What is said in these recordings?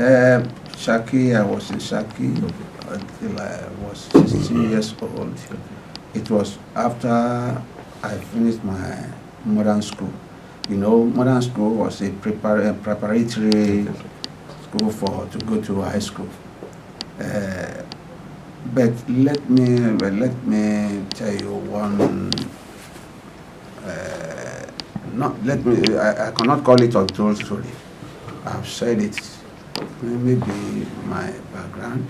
Shaki, I was in Shaki until I was 16 years old. It was after I finished my modern school. You know, modern school was a preparatory school to go to high school. But let me tell you one. I cannot call it untold story. I've said it. Maybe my background.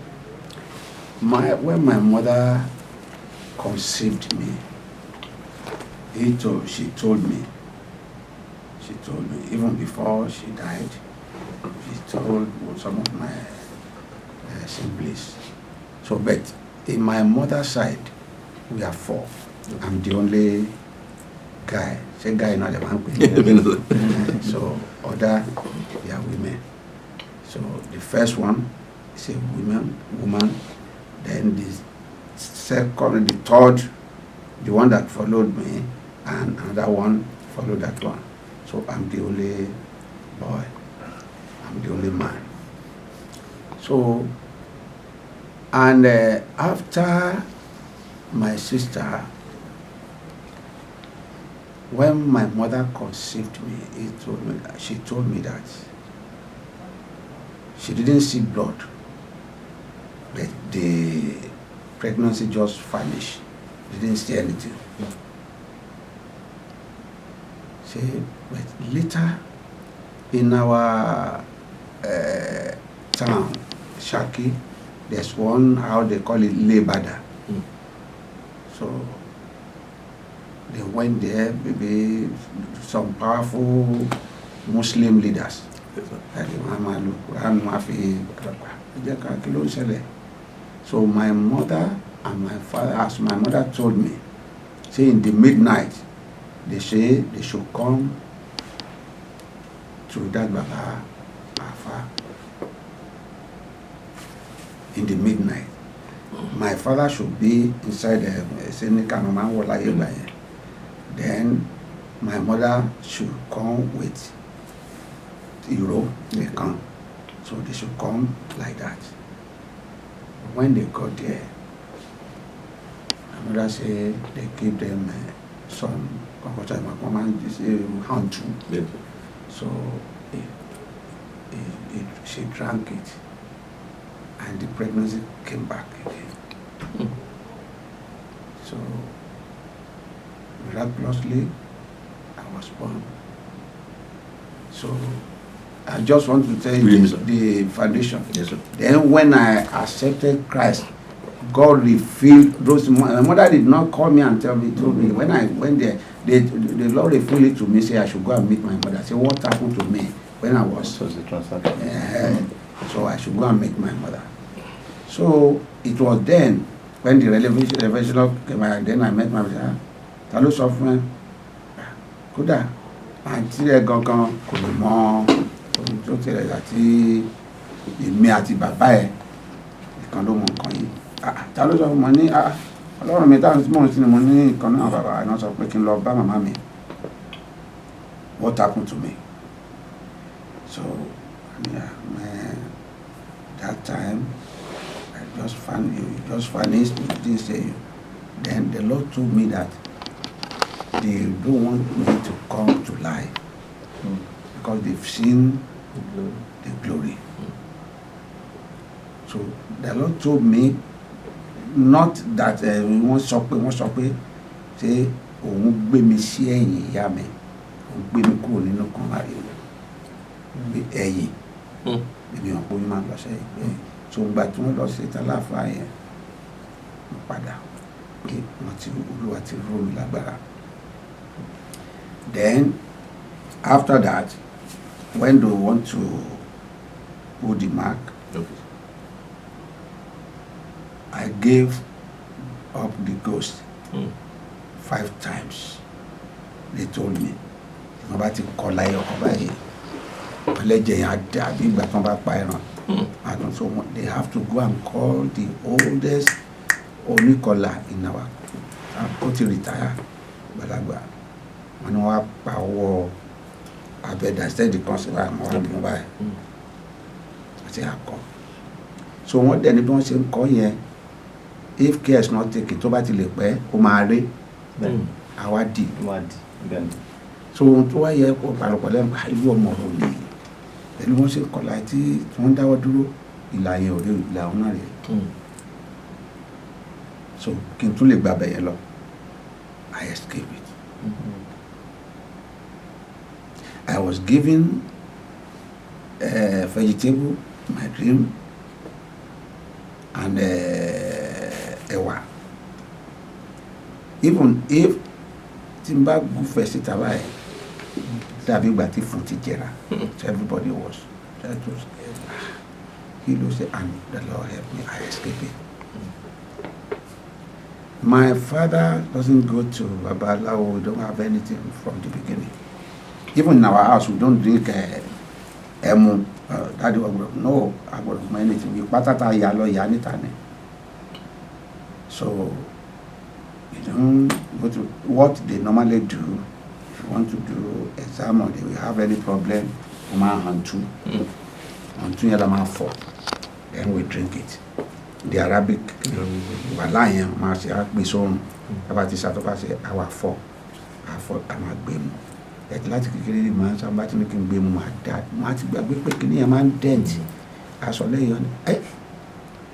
When my mother conceived me, she told me, even before she died, she told some of my siblings. So, but in my mother's side, we are 4. I'm the only guy. Say guy, not the man. So, other, they are women. So, the first one is a woman. Then the second, the third, the one that followed me, and another one followed that one. So I'm the only boy. I'm the only man. So, and after my sister, when my mother conceived me, she told me that she didn't see blood, but the pregnancy just vanished. Didn't see anything. But later in our town, Shaki, there's one, how they call it, Lebada. So they went there, maybe some powerful Muslim leaders. So my mother and my father, as my mother told me, say in the midnight, they say they should come to that Baba Afa in the midnight. My father should be inside the then my mother should come with Euro, they come. So they should come like that. When they got there, my mother said they give them some hand too. So she drank it, and the pregnancy came back again. So miraculously, I was born. So I just want to tell you the foundation. Yes, sir. Then when I accepted Christ, God revealed those. My mother did not call me and told me. When I went there, the Lord revealed it to me, say I should go and meet my mother. I said, what happened to me when I was? So the transaction. So I should go and meet my mother. So it was then when the revelation came out. Then I met my mother. Hello, software. Kuda. Àǹtí ẹ̀ gangan kò lè mọ ohun tó tẹ̀lé àti èmi àti bàbá ẹ̀ nìkan ló mọ nǹkan yìí. Ta ló sọ fún mi ní Ọlọ́run mi táwọn tí mò ń sin ni mo ní nǹkan náà bàbá ẹ̀ náà sọ pé kí n lọ bá màmá mi. What happened to me? So that time I just found you just vanished, didn't say you. Then the Lord told me that they don't want me to come to life because they've seen the glory. So the Lord told me not that wọ́n sọ pé ṣé òun gbé mi sí ẹ̀yìn ìyá mi, òun gbé mi kúrò nínú kan ariwo ẹ̀yìn èmi ò pé mi máa lọ sẹ́yìn pé so ìgbà tí wọ́n lọ sí ìtàláfà yẹn mo padà pé wọ́n ti Olúwa ti ró mi lágbára. Then after that, when they want to put the mark, I gave up the ghost 5 times. They told me, so they have to go and call the oldest Onikola in our put retire Balagba. When we power I bet that's the consequence. àti akọ. So wọ́n dẹ̀ ní bí wọ́n ṣe ń kọ́ yẹn, if care is not taken, tó bá ti lè pẹ́ ó máa rí àwa dì. So ohun tó wá yẹ kó palọ̀pọ̀ lẹ́nu ìlú ọmọ òun ni pẹ̀lú wọ́n ṣe ń kọ́ láì tí wọ́n dáwọ́ dúró ìlà yẹn ò rí ìlà òun náà rèé. So kí n tún lè gba abẹ yẹn lọ, I escape it. I was given vegetable, my dream, and ẹ̀wà. Even if tí n bá gúfẹ̀ síta báyìí dàbí ìgbà tí fún ti jẹrà, so everybody was trying to he lose, and the Lord helped me, I escaped it. My father doesn't go to Babalawo, we don't have anything from the beginning. Even in our house, we don't drink emu. Daddy was no, I don't know anything. We patata yalo yanitane. So you don't go to what they normally do. If you want to do exam or they will have any problem, hantu yalama 4. Then we drink it. The Arabic walayan ma se agbe sorun aba ti satoba se awa 4 ama gbe mu láti kékeré ni ma sa ba ti ní kí n gbé mu ma da ma ti gbàgbé pé kíni yẹn ma ń dent aṣọ lẹ́yìn ni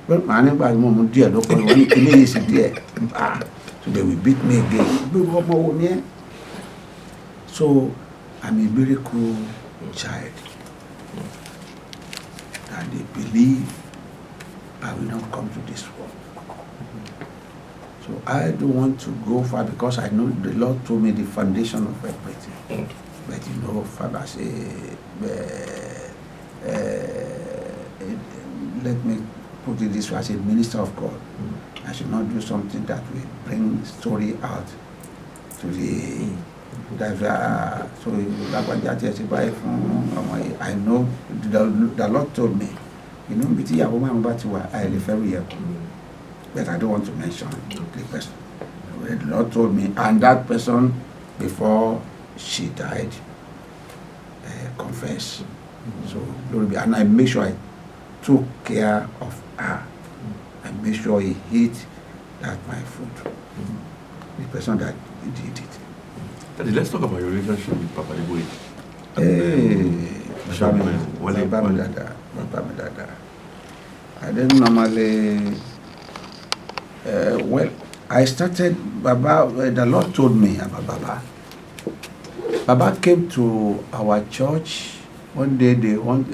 pé ma ní gba mo mu díẹ̀ ló pé wọ́n ní kíni yìí sí díẹ̀ so they will beat me again gbé ọmọ wo ni ẹ. So I'm a miracle child and they believe I will not come to this world. So I don't want to go far because I know the Lord told me the foundation of everything. But you know, Father say, let me put it this way, as a minister of God, I should not do something that will bring story out to the so I know the Lord told me, you know, I refer here, but I don't want to mention the person. The Lord told me, and that person, before she died, confessed. So glory be, and I make sure I took care of her. I make sure he ate that my food. The person that did it. Daddy, let's talk about your relationship with Papa Deboe. I didn't normally. Well, I started Baba. The Lord told me about Baba. Baba came to our church one day. They want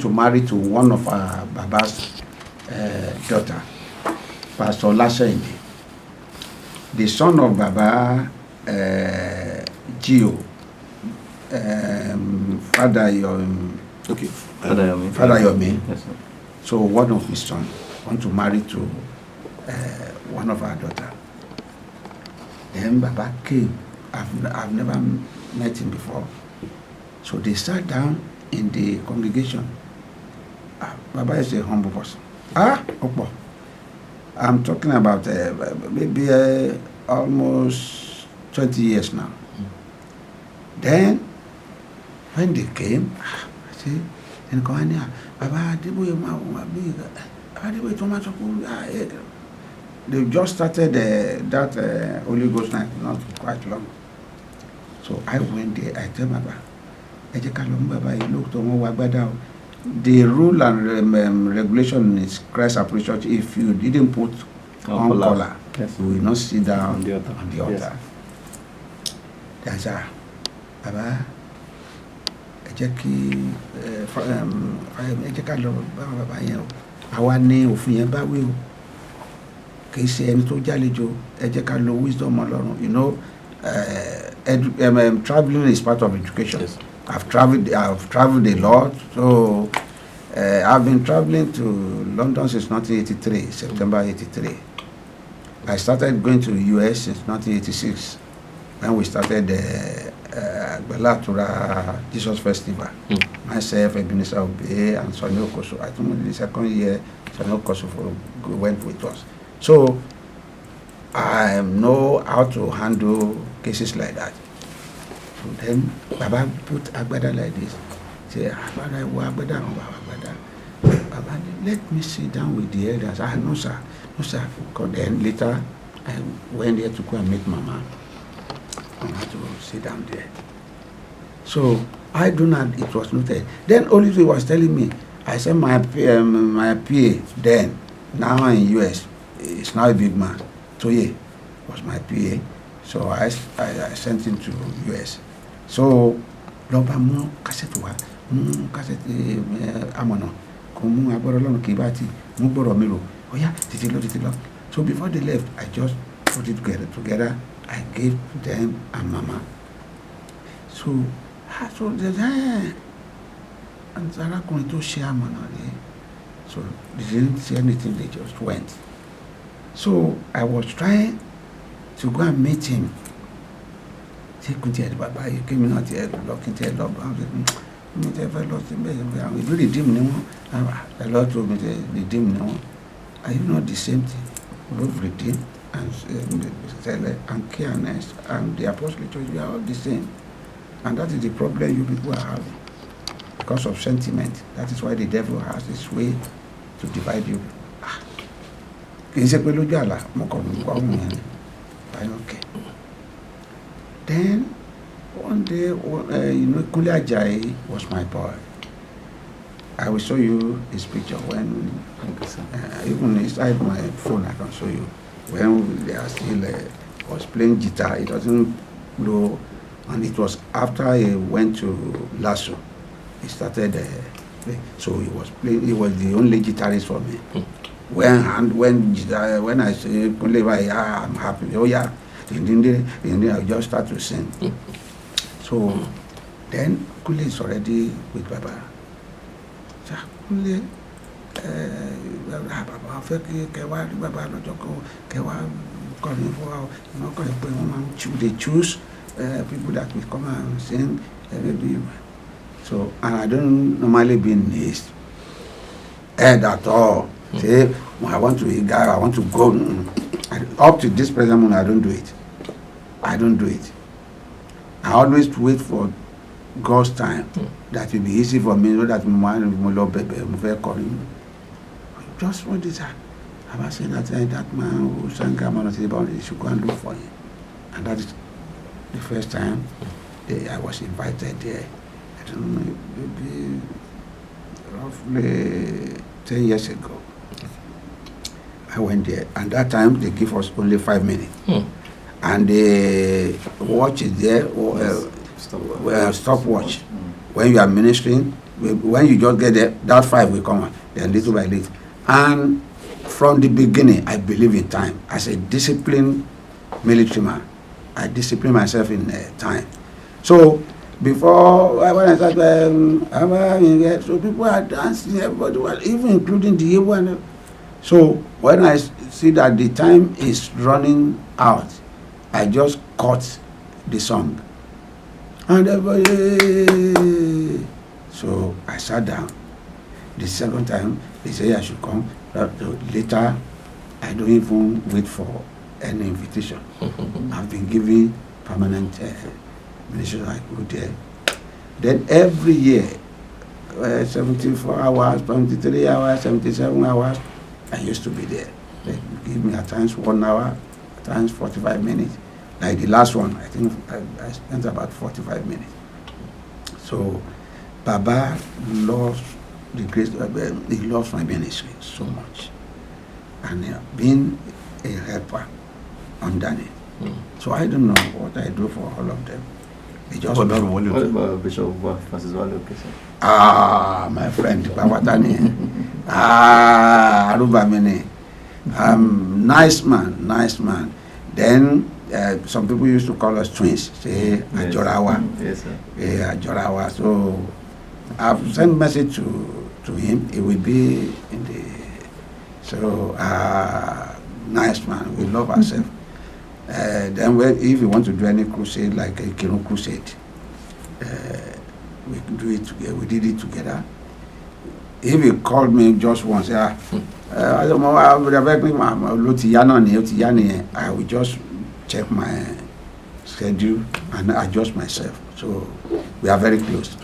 to marry to one of our Baba's daughter, Pastor Lashainde. The son of Baba, Gio, Father Yomi. Yes, sir. So one of his sons want to marry to one of our daughter. Then Baba came. I've never met him before. So they sat down in the congregation. Baba is a humble person. Okay. I'm talking about maybe almost 20 years now. Then when they came, I said, Baba they just started that Holy Ghost night, not quite long. So I went there, I tell Baba, the rule and regulation is Christ Apostolic Church, if you didn't put on collar, yes, you will not sit down on the altar. Yes. That's Baba, àwa ní òfin yẹn bá wí o, kì í ṣe ẹni tó jálejò, ẹ jẹ́ ká lo wisdom Ọlọ́run. You know, traveling is part of education. Yes. I've traveled a lot, so I've been traveling to London since 1983, September 83. I started going to the US since 1986 when we started the Belatura Jesus Festival. Myself, Ebenezer Obey, and Sonny Okoso. I think the second year, Sonny Okoso went with us. So I know how to handle cases like that. So then Baba put Agbada like this. Say, Agbada, Baba, let me sit down with the elders. No sir, no sir. Then later, I went there to go and meet Mama. Mama to sit down there. So I do not, it was noted. Then Oliver was telling me, I said my PA then, now in US, is now a big man. So yeah, was my PA. So I sent him to US. So lọ́ba mú kásẹ̀tì wá, mú kásẹ̀tì amọ̀nà, kò mú agbọ́dọ̀ lọ́nà kì í bá ti mú gbọ́dọ̀ mi rò, ó yá títí lọ. So before they left, I just put it together. I gave them and Mama. So they said, and Adelakun tó ṣe amọ̀nà rẹ̀. So they didn't say anything, they just went. So I was trying to go and meet him. Ṣé kò tiẹ̀ bàbá yìí kí mi náà tiẹ̀ lọ kí n tiẹ̀ lọ bá wọn mi tẹ́ fẹ́ lọ sí bẹ́ẹ̀ àwọn ìlú rìdíìmù ni wọ́n ẹ lọ́ọ́ tó mi tẹ́ rìdíìmù ni wọ́n. Are you not the same thing? Both redeem and Sele and Careness and the Apostolic Church, we are all the same. And that is the problem you people are having. Because of sentiment. That is why the devil has this way to divide you. Kì í ṣe pé lójú àlá mo kàn ń kọ́ ọ̀hún yẹn. Okay. Then one day, Kunle Ajayi was my boy. I will show you his picture when, even inside my phone, I can show you. When they are still was playing guitar, it doesn't blow, and it was after he went to Lasso. He started so he was playing. He was the only guitarist for me. When I say Kunle, I'm happy. Oh yeah. I just start to sing. So then Kunle is already with Baba. So Kunle, Baba fẹ́ kí wá rí Baba lọ́jọ́ kan kẹ́ wá kọrin fún wa wọ́n kọ́ ẹ pé wọ́n máa they choose people that will come and sing. So and I don't normally be in his head at all. Say I want to eat guy, I want to go. Up to this present moment, I don't do it. I always wait for God's time. That will be easy for me, so that just what is that? I was saying that man who sang Gamon, he should go and look for him. And that is the first time I was invited there. I don't know, maybe roughly 10 years ago. I went there, and that time they give us only 5 minutes. And the watch is there, stopwatch. When you are ministering, when you just get there, that 5 will come on, then little by little. And from the beginning, I believe in time. As a disciplined military man, I discipline myself in time. So before when I started, so people are dancing, everybody was, even including the Igbo and. So when I see that the time is running out, I just cut the song. And everybody, so I sat down. The second time, they say I should come. Later, I don't even wait for any invitation. I've been given permanent ministry. I go there. Then every year, 74 hours, 23 hours, 77 hours, I used to be there. They give me at times 1 hour, at times 45 minutes. Like the last one, I think I spent about 45 minutes. So Baba loves the grace. He loves my ministry so much, and being a helper under it. So I don't know what I do for all of them. They just what about Bishop Francis Wale? My friend Babatani. Aruba Mene. Nice man. Then some people used to call us twins, say Ajorawa. Yes, sir. Ajorawa. So I've sent message to him. It will be in the. So nice man. We love ourselves. Then if you want to do any crusade like a Kino crusade, we can do it together. We did it together. If he called me just once, I don't know. I will just check my schedule and adjust myself. So we are very close.